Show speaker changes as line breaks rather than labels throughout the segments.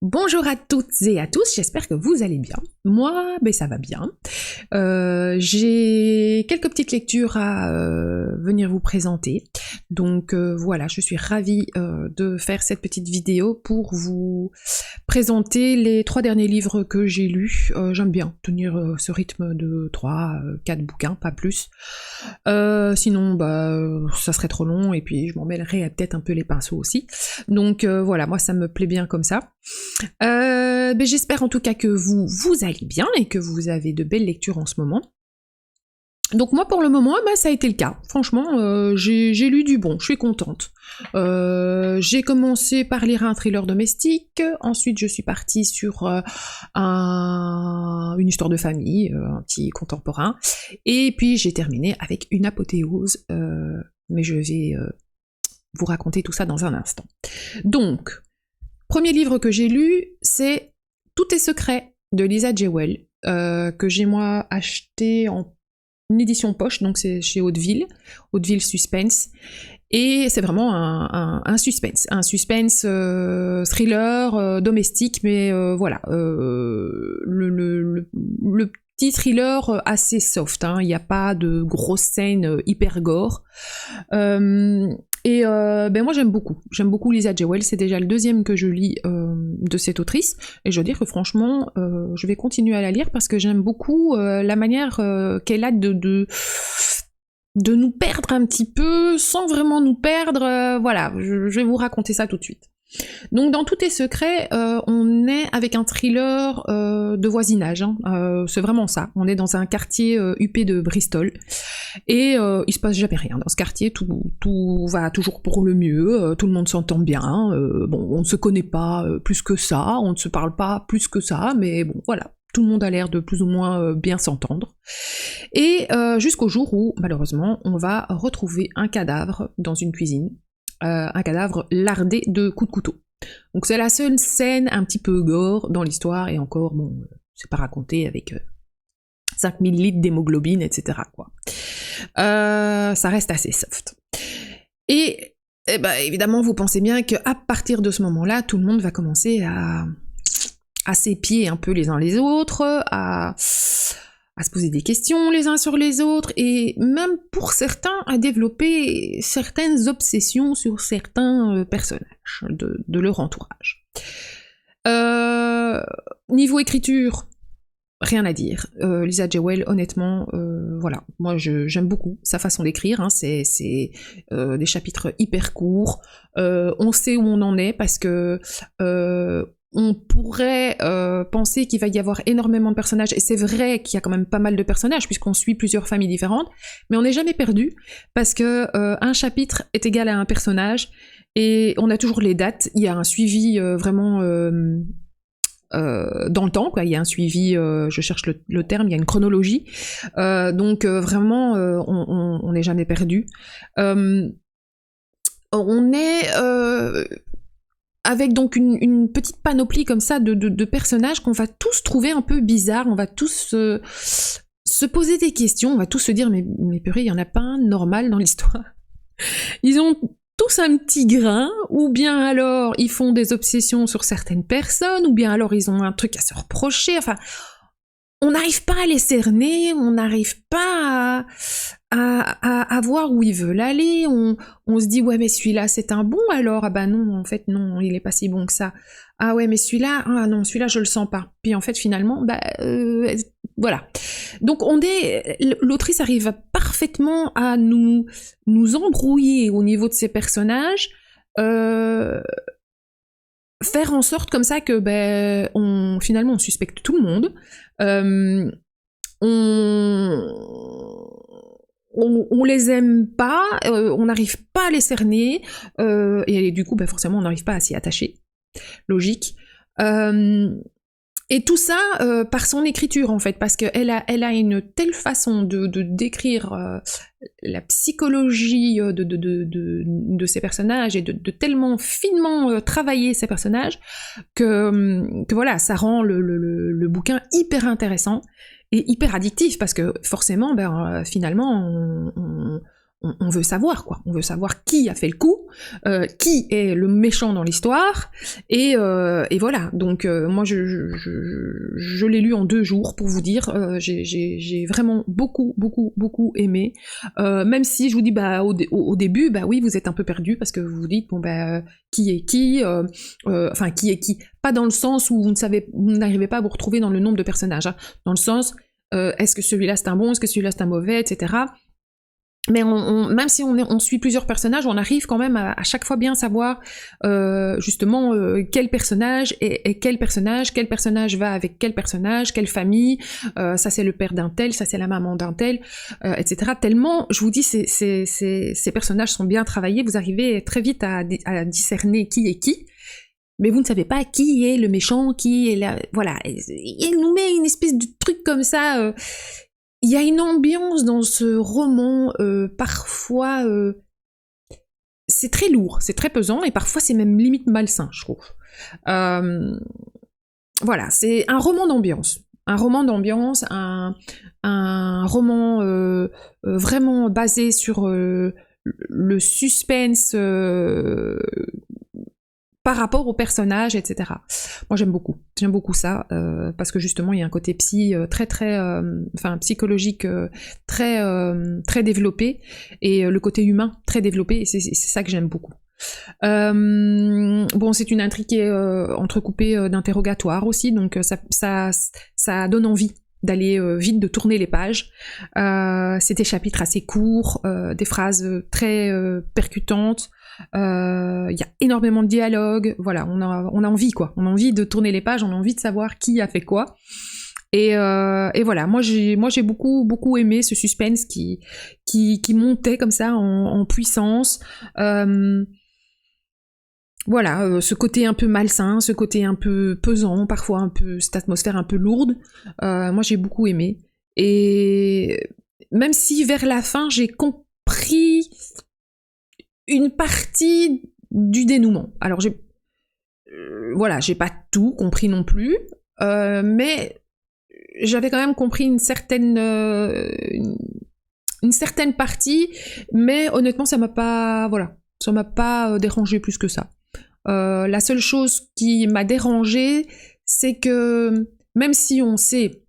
Bonjour à toutes et à tous, j'espère que vous allez bien. Moi, ça va bien. J'ai quelques petites lectures à venir vous présenter. Donc voilà, je suis ravie de faire cette petite vidéo pour vous présenter les 3 derniers livres que j'ai lus. J'aime bien tenir ce rythme de 3-4 bouquins, pas plus. Sinon, ça serait trop long et puis je m'en mêlerais peut-être un peu les pinceaux aussi. Donc voilà, moi ça me plaît bien comme ça. J'espère en tout cas que vous allez bien et que vous avez de belles lectures en ce moment. Donc moi pour le moment, ça a été le cas. Franchement, j'ai lu du bon, je suis contente. J'ai commencé par lire un thriller domestique, ensuite je suis partie sur une histoire de famille, un petit contemporain, et puis j'ai terminé avec une apothéose, mais je vais vous raconter tout ça dans un instant. Donc, premier livre que j'ai lu, c'est Tout est secret de Lisa Jewell, que j'ai moi acheté en édition poche, donc c'est chez Hauteville Suspense, et c'est vraiment un suspense thriller domestique, mais voilà, le petit thriller assez soft, hein, il n'y a pas de grosses scènes hyper gore. Moi j'aime beaucoup Lisa Jewell, c'est déjà le 2e que je lis de cette autrice, et je dois dire que franchement je vais continuer à la lire parce que j'aime beaucoup la manière qu'elle a de nous perdre un petit peu sans vraiment nous perdre, voilà, je vais vous raconter ça tout de suite. Donc dans Tout est secret, on est avec un thriller de voisinage, hein. C'est vraiment ça, on est dans un quartier huppé de Bristol, et il se passe jamais rien dans ce quartier, tout va toujours pour le mieux, tout le monde s'entend bien, on ne se connaît pas plus que ça, on ne se parle pas plus que ça, mais bon voilà, tout le monde a l'air de plus ou moins bien s'entendre. Et jusqu'au jour où, malheureusement, on va retrouver un cadavre dans une cuisine, un cadavre lardé de coups de couteau. Donc c'est la seule scène un petit peu gore dans l'histoire, et encore, c'est pas raconté avec 5000 litres d'hémoglobine, etc., quoi. Ça reste assez soft. Et évidemment, vous pensez bien qu'à partir de ce moment-là, tout le monde va commencer à s'épier un peu les uns les autres, à se poser des questions les uns sur les autres, et même pour certains à développer certaines obsessions sur certains personnages de leur entourage. Niveau écriture, rien à dire. Lisa Jewell, honnêtement, voilà, moi j'aime beaucoup sa façon d'écrire, hein. C'est des chapitres hyper courts, on sait où on en est parce que on pourrait penser qu'il va y avoir énormément de personnages, et c'est vrai qu'il y a quand même pas mal de personnages puisqu'on suit plusieurs familles différentes, mais on n'est jamais perdu parce que un chapitre est égal à un personnage, et on a toujours les dates, il y a un suivi vraiment dans le temps, quoi. Il y a un suivi, je cherche le terme, il y a une chronologie, donc vraiment on n'est jamais perdu. On est avec donc une petite panoplie comme ça de personnages qu'on va tous trouver un peu bizarres, on va tous se poser des questions, on va tous se dire mais purée, il y en a pas un normal dans l'histoire. Ils ont tous un petit grain, ou bien alors ils font des obsessions sur certaines personnes, ou bien alors ils ont un truc à se reprocher, enfin on n'arrive pas à les cerner, on n'arrive pas à voir où ils veulent aller, on se dit ouais mais celui-là c'est un bon alors, ah bah non en fait non il est pas si bon que ça, ah ouais mais celui-là, ah non celui-là je le sens pas, puis en fait finalement voilà. Donc l'autrice arrive parfaitement à nous embrouiller au niveau de ces personnages, faire en sorte comme ça que finalement on suspecte tout le monde, on les aime pas, on n'arrive pas à les cerner, et du coup forcément on n'arrive pas à s'y attacher, logique. Et tout ça par son écriture en fait, parce qu'elle a une telle façon de décrire la psychologie de ces personnages, et de tellement finement travailler ces personnages que voilà, ça rend le bouquin hyper intéressant et hyper addictif, parce que forcément finalement on veut savoir, quoi. On veut savoir qui a fait le coup, qui est le méchant dans l'histoire, et voilà. Donc moi, je l'ai lu en 2 jours, pour vous dire. J'ai vraiment beaucoup aimé. Même si je vous dis, bah au début, bah oui, vous êtes un peu perdu parce que vous vous dites, bon bah qui est qui, enfin qui est qui. Pas dans le sens où vous n'arrivez pas à vous retrouver dans le nombre de personnages, hein. Dans le sens, est-ce que celui-là c'est un bon, est-ce que celui-là c'est un mauvais, etc. Mais même si on suit plusieurs personnages, on arrive quand même à chaque fois bien savoir justement quel personnage et quel personnage va avec quel personnage, quelle famille, ça c'est le père d'un tel, ça c'est la maman d'un tel, etc. Tellement, je vous dis, ces personnages sont bien travaillés, vous arrivez très vite à discerner qui est qui, mais vous ne savez pas qui est le méchant, qui est la... Voilà, il nous met une espèce de truc comme ça... Il y a une ambiance dans ce roman, parfois, c'est très lourd, c'est très pesant, et parfois c'est même limite malsain, je trouve. Voilà, c'est un roman d'ambiance. Un roman d'ambiance, un roman vraiment basé sur le suspense par rapport aux personnages, etc. Moi j'aime beaucoup ça, parce que justement il y a un côté enfin psychologique très développé, et le côté humain très développé, et c'est ça que j'aime beaucoup. Bon, c'est une intrigue qui est entrecoupée d'interrogatoires aussi, donc ça donne envie d'aller vite, de tourner les pages. C'est des chapitres assez courts, des phrases très percutantes. Il y a énormément de dialogues, voilà, on a envie, quoi. On a envie de tourner les pages, on a envie de savoir qui a fait quoi. Et voilà, moi j'ai beaucoup aimé ce suspense qui montait comme ça en puissance. Voilà, ce côté un peu malsain, ce côté un peu pesant, parfois un peu cette atmosphère un peu lourde. Moi j'ai beaucoup aimé. Et même si vers la fin j'ai compris une partie du dénouement. Alors voilà, j'ai pas tout compris non plus, mais j'avais quand même compris une certaine partie, mais honnêtement ça m'a pas dérangé plus que ça. La seule chose qui m'a dérangée, c'est que même si on sait,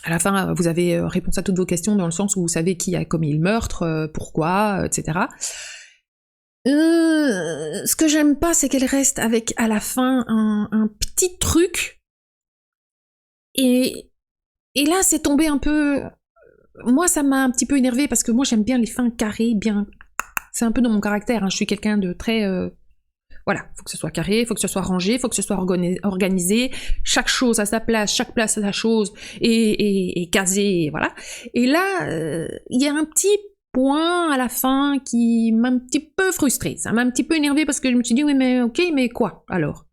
à la fin vous avez réponse à toutes vos questions dans le sens où vous savez qui a commis le meurtre, pourquoi, etc. Ce que j'aime pas, c'est qu'elle reste avec à la fin un petit truc, et là c'est tombé un peu... Moi ça m'a un petit peu énervée, parce que moi j'aime bien les fins carrées, bien... C'est un peu dans mon caractère, hein. Je suis quelqu'un de très... Voilà, faut que ce soit carré, faut que ce soit rangé, faut que ce soit organisé, chaque chose à sa place, chaque place à sa chose, et casé, voilà. Et là, il y a un petit point à la fin qui m'a un petit peu frustrée, ça m'a un petit peu énervée, parce que je me suis dit, oui mais ok, mais quoi alors?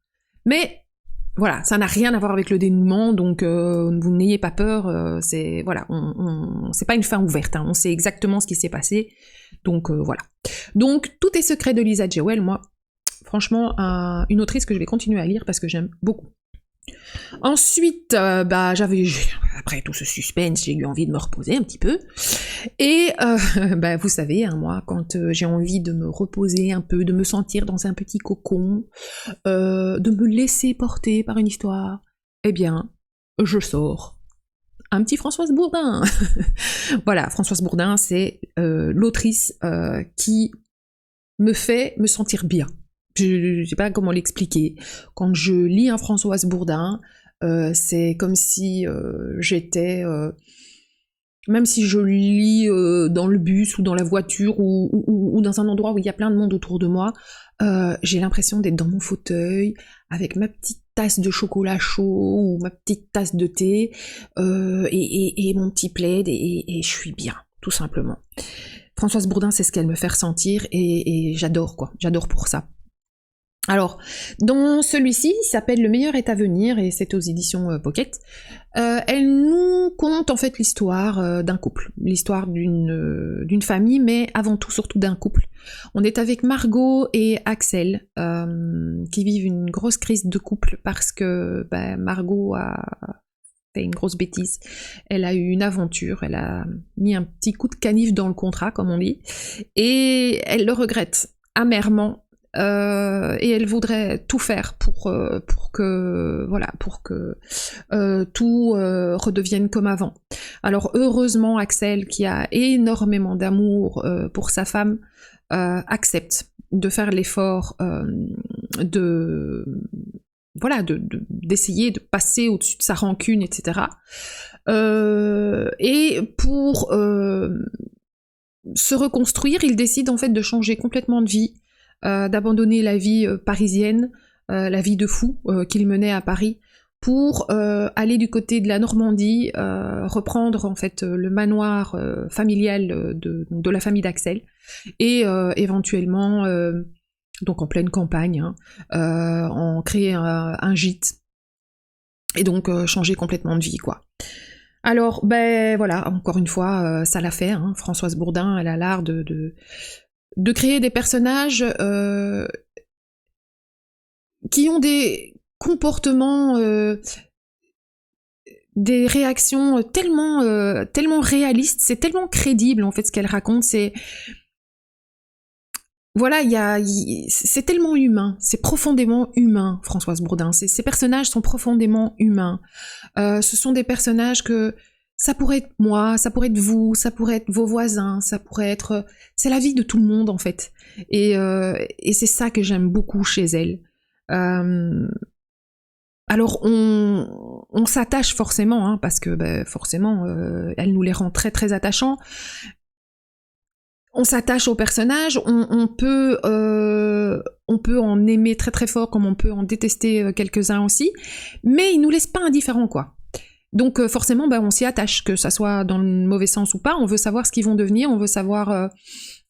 Mais voilà, ça n'a rien à voir avec le dénouement, donc vous n'ayez pas peur, c'est voilà, c'est pas une fin ouverte, hein, on sait exactement ce qui s'est passé, donc voilà. Donc Tout est secret de Lisa Jewell, moi, franchement, une autrice que je vais continuer à lire parce que j'aime beaucoup. Ensuite, après tout ce suspense, j'ai eu envie de me reposer un petit peu. Et vous savez, hein, moi, quand j'ai envie de me reposer un peu, de me sentir dans un petit cocon, de me laisser porter par une histoire, eh bien, je sors un petit Françoise Bourdin. Voilà, Françoise Bourdin, c'est l'autrice qui me fait me sentir bien. Je sais pas comment l'expliquer. Quand je lis un Françoise Bourdin, c'est comme si j'étais... même si je lis dans le bus ou dans la voiture ou dans un endroit où il y a plein de monde autour de moi, j'ai l'impression d'être dans mon fauteuil avec ma petite tasse de chocolat chaud ou ma petite tasse de thé et mon petit plaid et je suis bien, tout simplement. Françoise Bourdin, c'est ce qu'elle me fait ressentir et j'adore, quoi. J'adore pour ça. Alors, dans celui-ci, il s'appelle Le meilleur est à venir, et c'est aux éditions Pocket. Elle nous conte en fait l'histoire d'un couple, l'histoire d'une famille, mais avant tout, surtout d'un couple. On est avec Margot et Axel, qui vivent une grosse crise de couple parce que Margot a c'était une grosse bêtise. Elle a eu une aventure, elle a mis un petit coup de canif dans le contrat, comme on dit, et elle le regrette amèrement. Et elle voudrait tout faire pour que tout redevienne comme avant. Alors heureusement, Axel, qui a énormément d'amour pour sa femme, accepte de faire l'effort d'essayer de passer au-dessus de sa rancune, etc. Et pour se reconstruire, il décide en fait de changer complètement de vie, d'abandonner la vie parisienne, la vie de fou qu'il menait à Paris, pour aller du côté de la Normandie, reprendre en fait le manoir familial de la famille d'Axel, et éventuellement, donc en pleine campagne, en créer un gîte, et donc changer complètement de vie, quoi. Alors, ben voilà, encore une fois, ça l'a fait, hein. Françoise Bourdin, elle a l'art de créer des personnages qui ont des comportements, des réactions tellement réalistes, c'est tellement crédible en fait ce qu'elle raconte, c'est... Voilà, c'est tellement humain, c'est profondément humain, Françoise Bourdin. Ces personnages sont profondément humains. Ce sont des personnages que... Ça pourrait être moi, ça pourrait être vous, ça pourrait être vos voisins, ça pourrait être... C'est la vie de tout le monde, en fait. Et c'est ça que j'aime beaucoup chez elle. Alors, on s'attache forcément, hein, parce que forcément, elle nous les rend très très attachants. On s'attache aux personnages, on peut en aimer très très fort, comme on peut en détester quelques-uns aussi, mais ils nous laissent pas indifférents, quoi. Donc forcément, on s'y attache, que ça soit dans le mauvais sens ou pas. On veut savoir ce qu'ils vont devenir, on veut savoir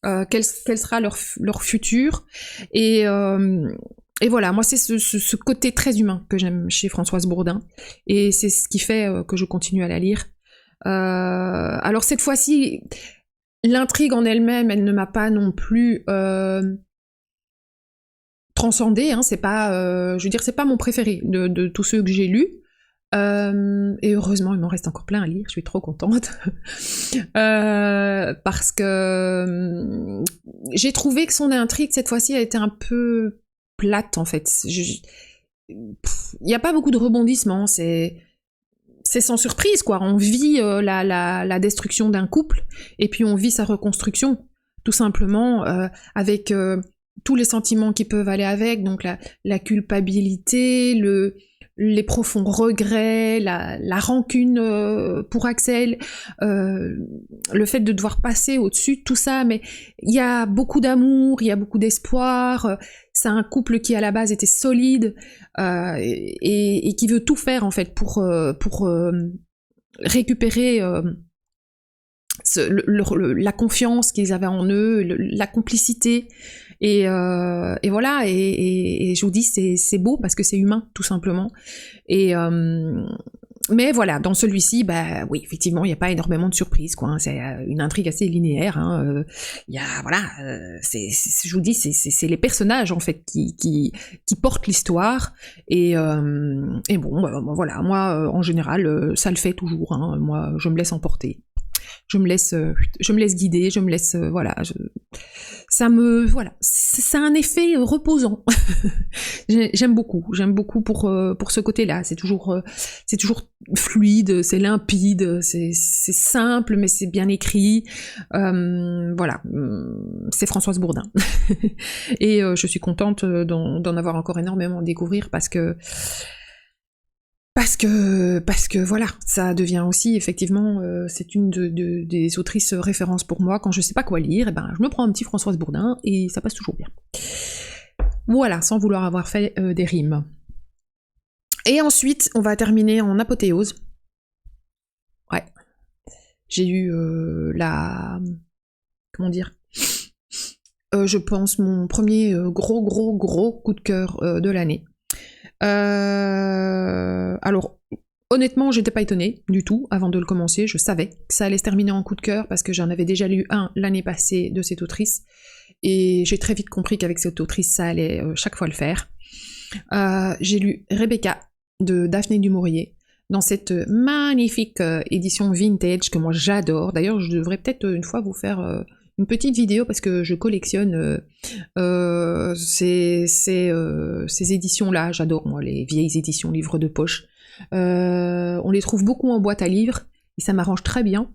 quel sera leur futur. Et voilà, moi c'est ce côté très humain que j'aime chez Françoise Bourdin. Et c'est ce qui fait que je continue à la lire. Alors cette fois-ci, l'intrigue en elle-même, elle ne m'a pas non plus transcendée. Hein, c'est pas, je veux dire, c'est pas mon préféré de tous ceux que j'ai lus. Et heureusement, il m'en reste encore plein à lire, je suis trop contente. Parce que j'ai trouvé que son intrigue, cette fois-ci, a été un peu plate, en fait. Il n'y a pas beaucoup de rebondissements, c'est sans surprise, quoi. On vit la destruction d'un couple, et puis on vit sa reconstruction, tout simplement, avec tous les sentiments qui peuvent aller avec, donc la culpabilité, les profonds regrets, la rancune pour Axel, le fait de devoir passer au-dessus de tout ça, mais il y a beaucoup d'amour, il y a beaucoup d'espoir, c'est un couple qui à la base était solide, et qui veut tout faire en fait pour récupérer la confiance qu'ils avaient en eux, la complicité, et voilà, et je vous dis, c'est beau parce que c'est humain, tout simplement. Et mais voilà, dans celui-ci, oui, effectivement, il n'y a pas énormément de surprises, quoi. Hein. C'est une intrigue assez linéaire. Hein. Y a, voilà, je vous dis, c'est les personnages en fait qui portent l'histoire. Et bon, voilà, moi, en général, ça le fait toujours. Hein. Moi, je me laisse emporter. Je me laisse guider, je me laisse, voilà, voilà, c'est un effet reposant. J'aime beaucoup pour ce côté-là. C'est toujours fluide, c'est limpide, c'est simple, mais c'est bien écrit. Voilà, c'est Françoise Bourdin. Et je suis contente d'en avoir encore énormément à découvrir parce que voilà, ça devient aussi, effectivement, c'est une des autrices références pour moi. Quand je sais pas quoi lire, je me prends un petit Françoise Bourdin et ça passe toujours bien. Voilà, sans vouloir avoir fait des rimes. Et ensuite, on va terminer en apothéose. Ouais. J'ai eu comment dire, je pense mon premier gros coup de cœur de l'année. Alors, honnêtement, j'étais pas étonnée du tout avant de le commencer. Je savais que ça allait se terminer en coup de cœur parce que j'en avais déjà lu un l'année passée de cette autrice. Et j'ai très vite compris qu'avec cette autrice, ça allait chaque fois le faire. J'ai lu Rebecca de Daphné du Maurier. dans cette magnifique édition vintage que moi j'adore. D'ailleurs, je devrais peut-être une fois vous faire une petite vidéo parce que je collectionne ces éditions-là. J'adore, moi, les vieilles éditions livres de poche. On les trouve beaucoup en boîte à livres et ça m'arrange très bien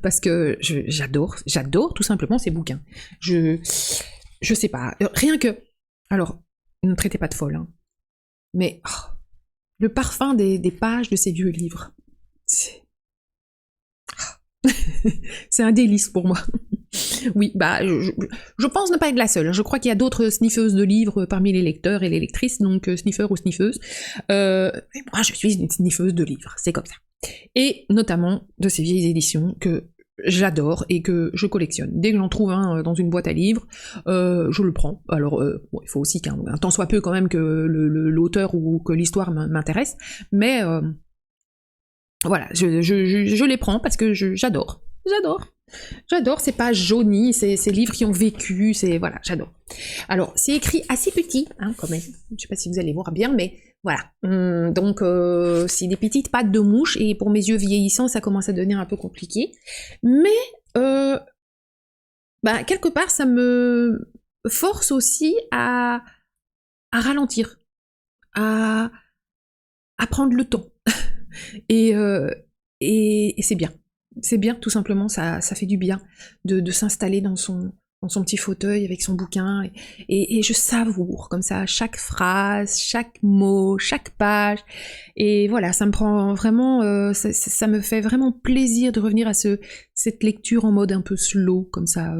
parce que j'adore tout simplement ces bouquins. Je sais pas, rien que... Alors, ne me traitez pas de folle, hein, mais le parfum des pages de ces vieux livres, c'est un délice pour moi. Oui, bah, je pense ne pas être la seule. Je crois qu'il y a d'autres sniffeuses de livres parmi les lecteurs et les lectrices, donc sniffeurs ou sniffeuses. Mais moi, je suis une sniffeuse de livres, c'est comme ça. Et notamment de ces vieilles éditions que j'adore et que je collectionne. Dès que j'en trouve un dans une boîte à livres, je le prends. Alors, bon, il faut aussi qu'un temps soit peu quand même que l'auteur ou que l'histoire m'intéresse, mais voilà, je les prends parce que j'adore. J'adore ces pages jaunies, ces livres qui ont vécu, voilà, j'adore. Alors, c'est écrit assez petit, hein, quand même. Je sais pas si vous allez voir bien, mais voilà. Donc, c'est des petites pattes de mouche, et pour mes yeux vieillissants, ça commence à devenir un peu compliqué. Mais, bah, quelque part, ça me force aussi à ralentir, à prendre le temps. Et c'est bien. C'est bien, tout simplement, ça fait du bien de s'installer dans son petit fauteuil avec son bouquin, et je savoure comme ça chaque phrase, chaque mot, chaque page, et voilà, ça me prend vraiment, ça me fait vraiment plaisir de revenir à cette lecture en mode un peu slow, comme ça,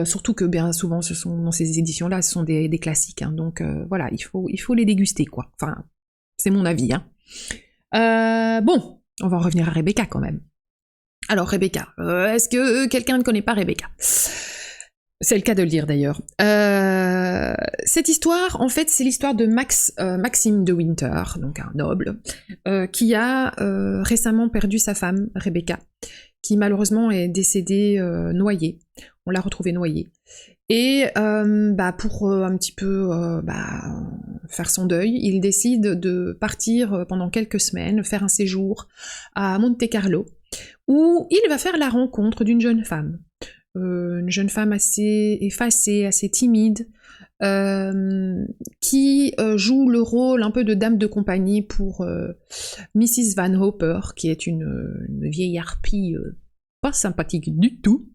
surtout que bien souvent, dans ces éditions-là, ce sont des classiques, hein, donc voilà, il faut les déguster, quoi. Enfin, c'est mon avis, hein. Bon, on va en revenir à Rebecca quand même. Alors Rebecca, est-ce que quelqu'un ne connaît pas Rebecca ? C'est le cas de le dire d'ailleurs. Cette histoire, en fait, c'est l'histoire de Maxime de Winter, donc un noble, qui a récemment perdu sa femme, Rebecca, qui malheureusement est décédée noyée. On l'a retrouvée noyée. Et pour un petit peu faire son deuil, il décide de partir pendant quelques semaines, faire un séjour à Monte Carlo, où il va faire la rencontre d'une jeune femme. Une jeune femme assez effacée, assez timide, qui joue le rôle un peu de dame de compagnie pour Mrs. Van Hopper, qui est une vieille harpie pas sympathique du tout.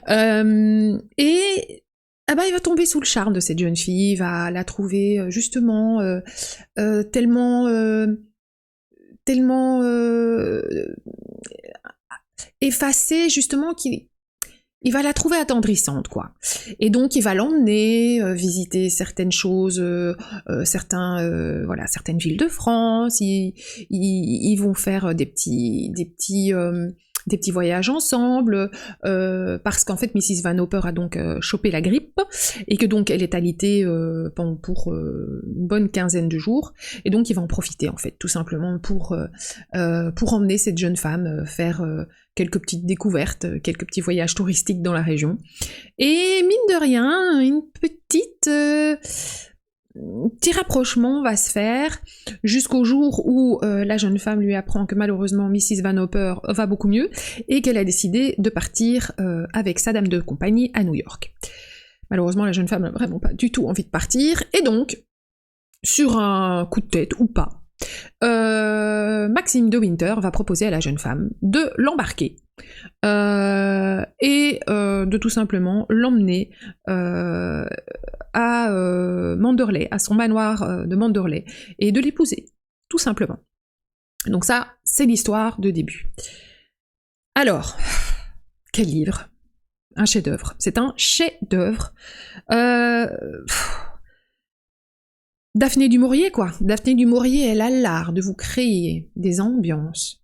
Et il va tomber sous le charme de cette jeune fille, il va la trouver justement tellement effacée, justement, qu'il va la trouver attendrissante, quoi. Et donc il va l'emmener visiter certaines choses, certaines villes de France. Ils vont faire des petits voyages ensemble, parce qu'en fait Mrs. Van Hopper a donc chopé la grippe, et que donc elle est alitée pour une bonne quinzaine de jours, et donc il va en profiter en fait, tout simplement pour emmener cette jeune femme faire quelques petites découvertes, quelques petits voyages touristiques dans la région. Et mine de rien, une petit rapprochement va se faire jusqu'au jour où la jeune femme lui apprend que malheureusement Mrs. Van Hopper va beaucoup mieux et qu'elle a décidé de partir avec sa dame de compagnie à New York. Malheureusement, la jeune femme n'a vraiment pas du tout envie de partir, et donc, sur un coup de tête ou pas, Maxime de Winter va proposer à la jeune femme de l'embarquer et de tout simplement l'emmener à Manderley, à son manoir de Manderley, et de l'épouser, tout simplement. Donc ça, c'est l'histoire de début. Alors, quel livre ? Un chef-d'œuvre. C'est un chef-d'œuvre. Daphné du Maurier, quoi. Daphné du Maurier, elle a l'art de vous créer des ambiances.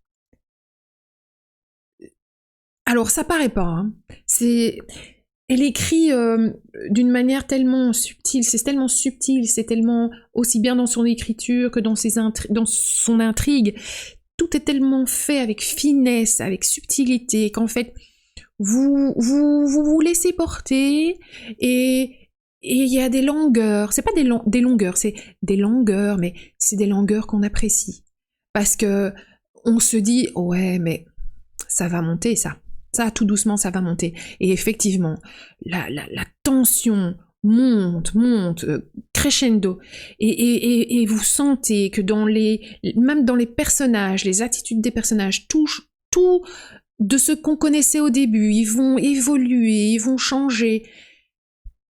Alors, ça paraît pas, hein. Elle écrit d'une manière tellement subtile, c'est tellement aussi bien dans son écriture que dans son intrigue. Tout est tellement fait avec finesse, avec subtilité, qu'en fait, vous laissez porter, et il y a des longueurs, c'est pas des longueurs, c'est des longueurs, mais c'est des longueurs qu'on apprécie. parce que on se dit ouais mais ça va monter ça tout doucement ça va monter, et effectivement la tension monte crescendo, et vous sentez que même dans les personnages, les attitudes des personnages, tout de ce qu'on connaissait au début, ils vont évoluer, ils vont changer.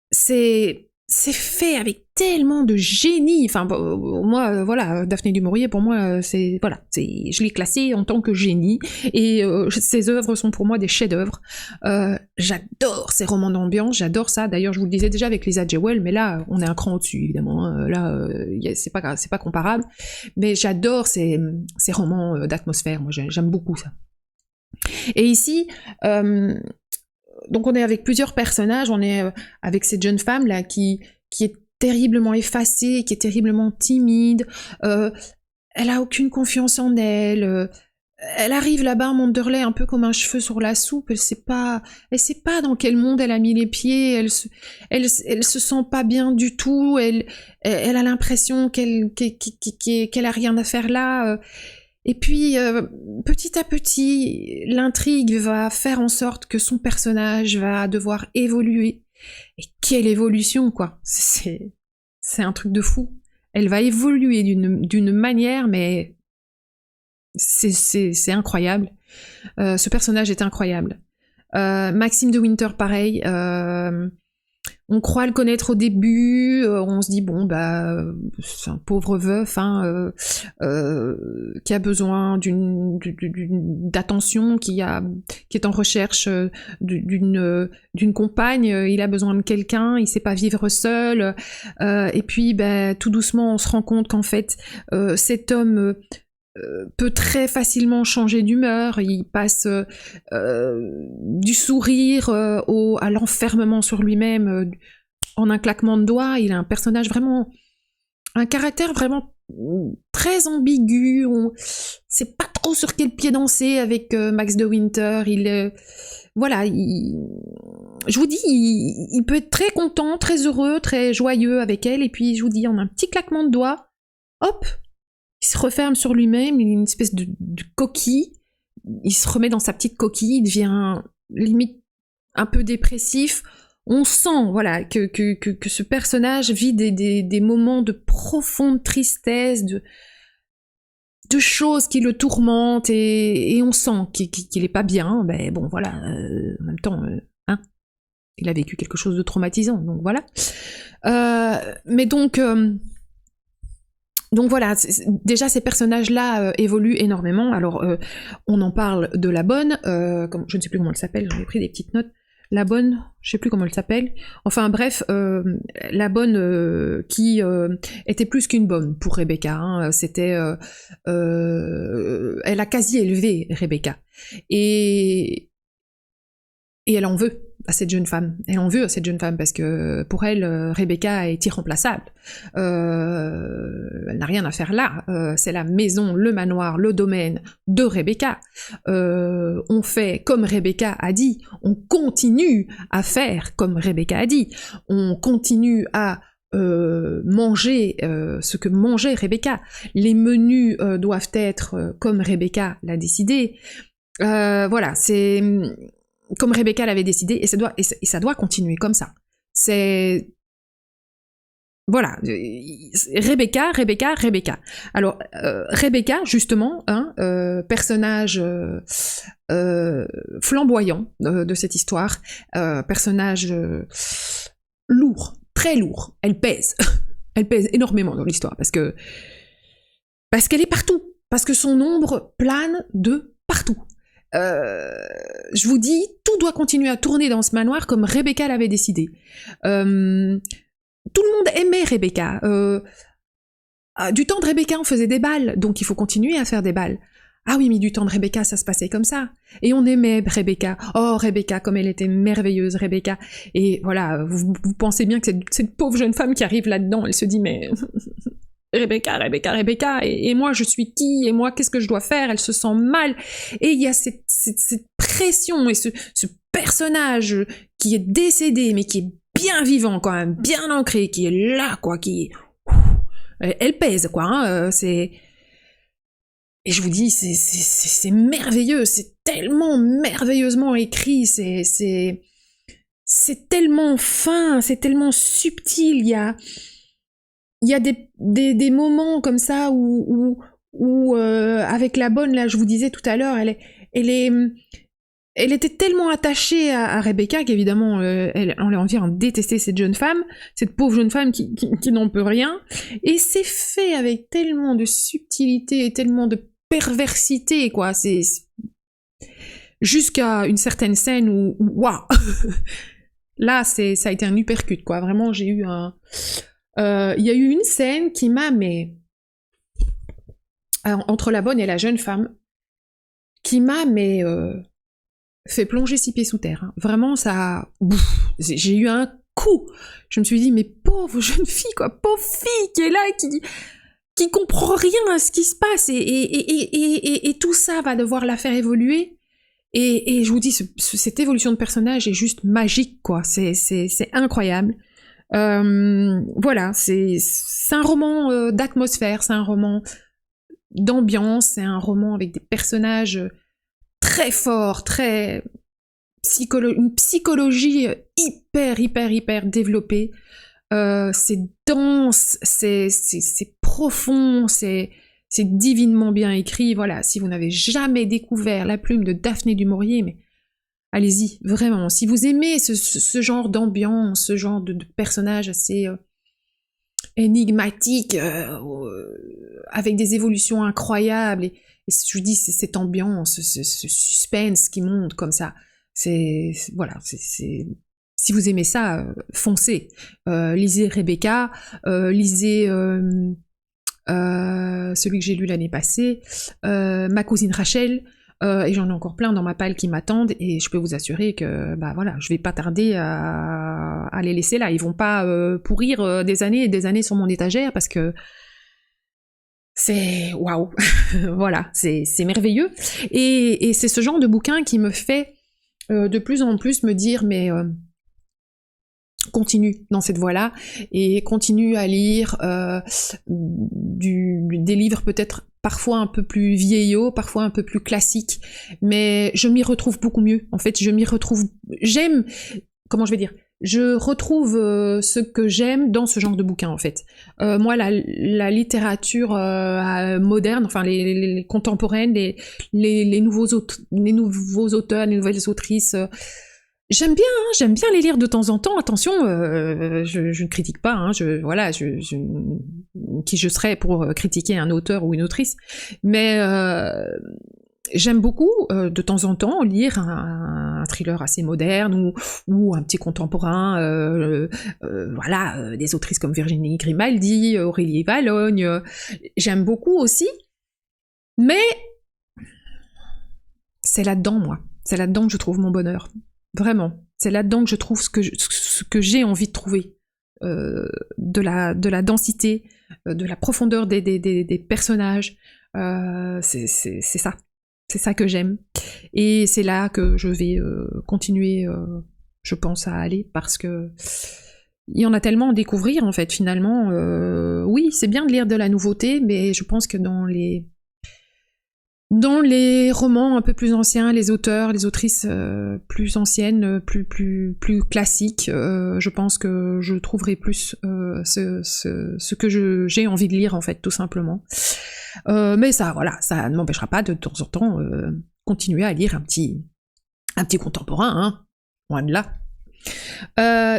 C'est fait avec tellement de génie. Enfin, moi, voilà, Daphné du Maurier, pour moi, je l'ai classé en tant que génie, et ses œuvres sont pour moi des chefs-d'œuvre. J'adore ces romans d'ambiance, j'adore ça. D'ailleurs, je vous le disais déjà avec Lisa Jewell, mais là, on est un cran au-dessus, évidemment. Là, c'est pas comparable. Mais j'adore ces romans d'atmosphère. Moi, j'aime beaucoup ça. Et ici, donc on est avec plusieurs personnages, on est avec cette jeune femme là qui est terriblement effacée, qui est terriblement timide, elle a aucune confiance en elle, elle arrive là-bas à Manderley un peu comme un cheveu sur la soupe, elle sait pas dans quel monde elle a mis les pieds, elle se sent pas bien du tout, elle a l'impression qu'elle a rien à faire là. Et puis, petit à petit, l'intrigue va faire en sorte que son personnage va devoir évoluer. Et quelle évolution, quoi! C'est un truc de fou. Elle va évoluer d'une manière, mais c'est incroyable. Ce personnage est incroyable. Maxime de Winter, pareil. On croit le connaître au début, on se dit bon bah c'est un pauvre veuf qui a besoin d'attention, qui est en recherche d'une compagne, il a besoin de quelqu'un, il sait pas vivre seul, et puis bah, tout doucement on se rend compte qu'en fait cet homme peut très facilement changer d'humeur, il passe du sourire à l'enfermement sur lui-même en un claquement de doigts. Il a un personnage vraiment, un caractère vraiment très ambigu, on sait pas trop sur quel pied danser avec Max de Winter. Voilà, je vous dis, il peut être très content, très heureux, très joyeux avec elle, et puis je vous dis, en un petit claquement de doigts, hop, il se referme sur lui-même, il est une espèce de coquille, il se remet dans sa petite coquille, il devient limite un peu dépressif. On sent voilà, que ce personnage vit des moments de profonde tristesse, de choses qui le tourmentent, et on sent qu'il est pas bien. Ben bon, voilà, en même temps, hein, il a vécu quelque chose de traumatisant, donc voilà. Mais donc voilà, déjà ces personnages-là évoluent énormément. Alors, on en parle de la bonne, je ne sais plus comment elle s'appelle, j'en ai pris des petites notes. La bonne, je sais plus comment elle s'appelle. Enfin bref, la bonne qui était plus qu'une bonne pour Rebecca. Hein. C'était, elle a quasi élevé Rebecca, et elle en veut à cette jeune femme. Elle en veut à cette jeune femme parce que pour elle, Rebecca est irremplaçable. Elle n'a rien à faire là. C'est la maison, le manoir, le domaine de Rebecca. On fait comme Rebecca a dit. On continue à faire comme Rebecca a dit. On continue à manger ce que mangeait Rebecca. Les menus doivent être comme Rebecca l'a décidé. Voilà, c'est comme Rebecca l'avait décidé, et ça doit continuer comme ça. C'est... Voilà, Rebecca. Alors, Rebecca, justement, hein, personnage flamboyant de cette histoire, personnage lourd, très lourd, elle pèse. Elle pèse énormément dans l'histoire, parce qu'elle est partout, parce que son ombre plane de partout. Je vous dis, tout doit continuer à tourner dans ce manoir comme Rebecca l'avait décidé. Tout le monde aimait Rebecca. Du temps de Rebecca, on faisait des bals, donc il faut continuer à faire des bals. Ah oui, mais du temps de Rebecca, ça se passait comme ça. Et on aimait Rebecca. Oh, Rebecca, comme elle était merveilleuse, Rebecca. Et voilà, vous pensez bien que cette pauvre jeune femme qui arrive là-dedans, elle se dit, mais... Rebecca, et moi je suis qui, et moi qu'est-ce que je dois faire, elle se sent mal, et il y a cette pression, et ce personnage qui est décédé, mais qui est bien vivant quand même, bien ancré, qui est là, quoi, elle pèse, quoi, hein, c'est... Et je vous dis, c'est merveilleux, c'est tellement merveilleusement écrit, c'est tellement fin, c'est tellement subtil. Il y a des moments comme ça où avec la bonne, là, je vous disais tout à l'heure, elle était tellement attachée à Rebecca qu'évidemment, on a envie de détester cette jeune femme, cette pauvre jeune femme qui n'en peut rien. Et c'est fait avec tellement de subtilité et tellement de perversité, quoi. C'est jusqu'à une certaine scène où waouh, là, ça a été un uppercut, quoi. Vraiment, j'ai eu un... Il y a eu une scène qui m'a, mais... entre la bonne et la jeune femme, qui m'a, mais... fait plonger 6 pieds sous terre. Hein. Vraiment, ça... j'ai eu un coup. Je me suis dit, mais pauvre jeune fille, quoi. Pauvre fille qui est là, qui comprend rien à ce qui se passe. Et tout ça va devoir la faire évoluer. Et je vous dis, cette évolution de personnage est juste magique, quoi. C'est incroyable. Voilà, c'est un roman d'atmosphère, c'est un roman d'ambiance, c'est un roman avec des personnages très forts, très une psychologie hyper développée. C'est dense, c'est profond, c'est divinement bien écrit. Voilà, si vous n'avez jamais découvert La Plume de Daphné du Maurier, mais allez-y, vraiment. Si vous aimez ce genre d'ambiance, ce genre de personnage assez énigmatique, avec des évolutions incroyables, et je vous dis, c'est cette ambiance, ce suspense qui monte comme ça. Voilà, si vous aimez ça, foncez. Lisez Rebecca, lisez celui que j'ai lu l'année passée, Ma cousine Rachel, et j'en ai encore plein dans ma palle qui m'attendent, et je peux vous assurer que bah voilà, je vais pas tarder à les laisser là. Ils vont pas pourrir des années et des années sur mon étagère, parce que c'est waouh. Voilà, c'est merveilleux, et c'est ce genre de bouquin qui me fait de plus en plus me dire, mais continue dans cette voie-là, et continue à lire des livres peut-être parfois un peu plus vieillots, parfois un peu plus classiques, mais je m'y retrouve beaucoup mieux. En fait, je m'y retrouve... J'aime... Comment je vais dire ? Je retrouve ce que j'aime dans ce genre de bouquin, en fait. Moi, la littérature moderne, enfin les contemporaines, les nouveaux auteurs, les nouvelles autrices... J'aime bien les lire de temps en temps. Attention, je ne critique pas. Hein, qui je serais pour critiquer un auteur ou une autrice. Mais j'aime beaucoup de temps en temps lire un thriller assez moderne ou un petit contemporain. Voilà, des autrices comme Virginie Grimaldi, Aurélie Vallogne. J'aime beaucoup aussi. Mais c'est là-dedans, moi. C'est là-dedans que je trouve mon bonheur. Vraiment, c'est là-dedans que je trouve ce que j'ai envie de trouver, de la densité, de la profondeur des personnages. C'est ça que j'aime, et c'est là que je vais continuer, je pense, à aller, parce que il y en a tellement à découvrir, en fait, finalement. Oui, c'est bien de lire de la nouveauté, mais je pense que dans les romans un peu plus anciens, les auteurs, les autrices plus anciennes, plus classiques, je pense que je trouverai plus ce que j'ai envie de lire, en fait, tout simplement. Mais ça, voilà, ça ne m'empêchera pas de temps en temps continuer à lire un petit contemporain, hein, loin de là.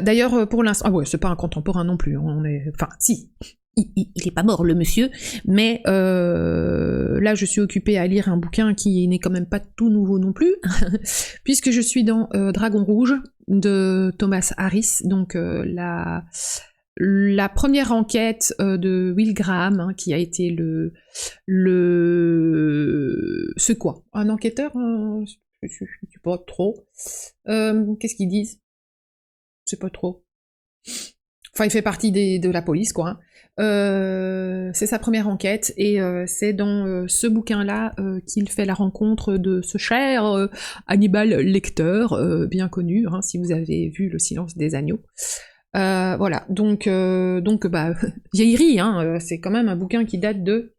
D'ailleurs, pour l'instant... Ah ouais, c'est pas un contemporain non plus, enfin, si... Il est pas mort, le monsieur, mais là je suis occupée à lire un bouquin qui n'est quand même pas tout nouveau non plus, puisque je suis dans Dragon Rouge de Thomas Harris, donc la première enquête de Will Graham, hein, qui a été c'est quoi ? Un enquêteur, je sais pas trop. Qu'est-ce qu'ils disent ? C'est pas trop. Enfin, il fait partie de la police, quoi. Hein. C'est sa première enquête, et c'est dans ce bouquin-là qu'il fait la rencontre de ce cher Hannibal Lecter, bien connu, hein, si vous avez vu Le Silence des Agneaux. Voilà, donc bah, vieillerie, hein, c'est quand même un bouquin qui date de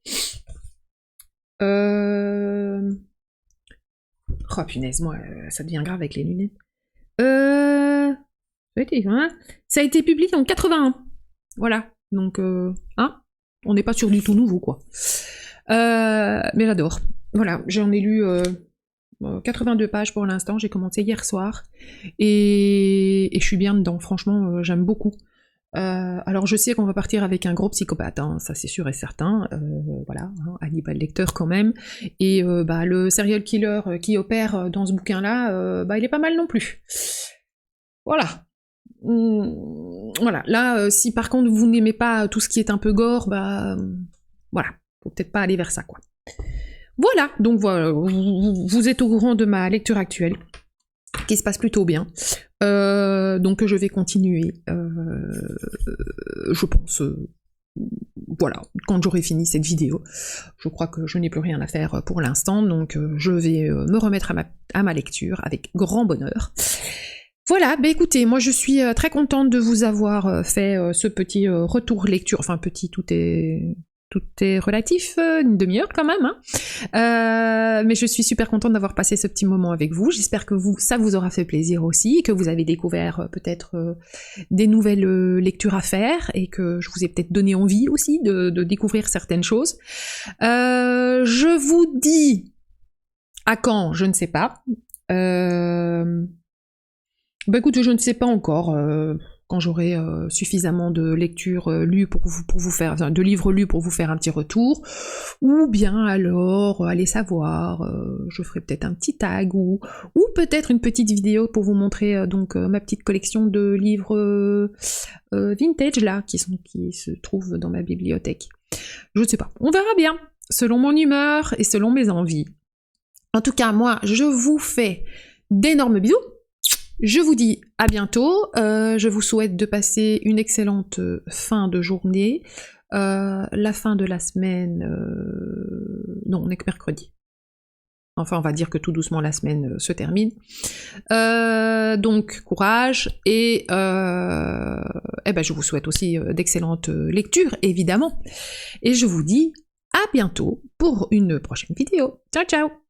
Oh punaise, moi, ça devient grave avec les lunettes. Ça a été publié en 81. Voilà. Donc, hein, on n'est pas sur du tout nouveau, quoi. Mais j'adore. Voilà, j'en ai lu 82 pages pour l'instant. J'ai commencé hier soir. Et je suis bien dedans. Franchement, j'aime beaucoup. Alors je sais qu'on va partir avec un gros psychopathe, hein, ça c'est sûr et certain, voilà, hein, Hannibal Lecter quand même, et le serial killer qui opère dans ce bouquin-là, il est pas mal non plus. Voilà. Voilà, là, si par contre vous n'aimez pas tout ce qui est un peu gore, voilà, faut peut-être pas aller vers ça, quoi. Voilà, donc voilà, vous êtes au courant de ma lecture actuelle, qui se passe plutôt bien. Donc je vais continuer, je pense, voilà, quand j'aurai fini cette vidéo. Je crois que je n'ai plus rien à faire pour l'instant, donc je vais me remettre à ma lecture avec grand bonheur. Voilà, bah écoutez, moi je suis très contente de vous avoir fait ce petit retour lecture, enfin petit, tout est relatif, une demi-heure quand même, hein. Mais je suis super contente d'avoir passé ce petit moment avec vous. J'espère que ça vous aura fait plaisir aussi, que vous avez découvert peut-être des nouvelles lectures à faire, et que je vous ai peut-être donné envie aussi de découvrir certaines choses. Je vous dis à quand, je ne sais pas. Écoutez, je ne sais pas encore quand j'aurai suffisamment de lectures lues pour vous faire, enfin, de livres lus pour vous faire un petit retour, ou bien alors, allez savoir, je ferai peut-être un petit tag, ou peut-être une petite vidéo pour vous montrer donc ma petite collection de livres vintage là, qui se trouvent dans ma bibliothèque. Je ne sais pas, on verra bien, selon mon humeur et selon mes envies. En tout cas, moi, je vous fais d'énormes bisous. Je vous dis à bientôt, je vous souhaite de passer une excellente fin de journée, la fin de la semaine, non on n'est que mercredi, enfin on va dire que tout doucement la semaine se termine, donc courage, et je vous souhaite aussi d'excellentes lectures évidemment, et je vous dis à bientôt pour une prochaine vidéo, ciao ciao.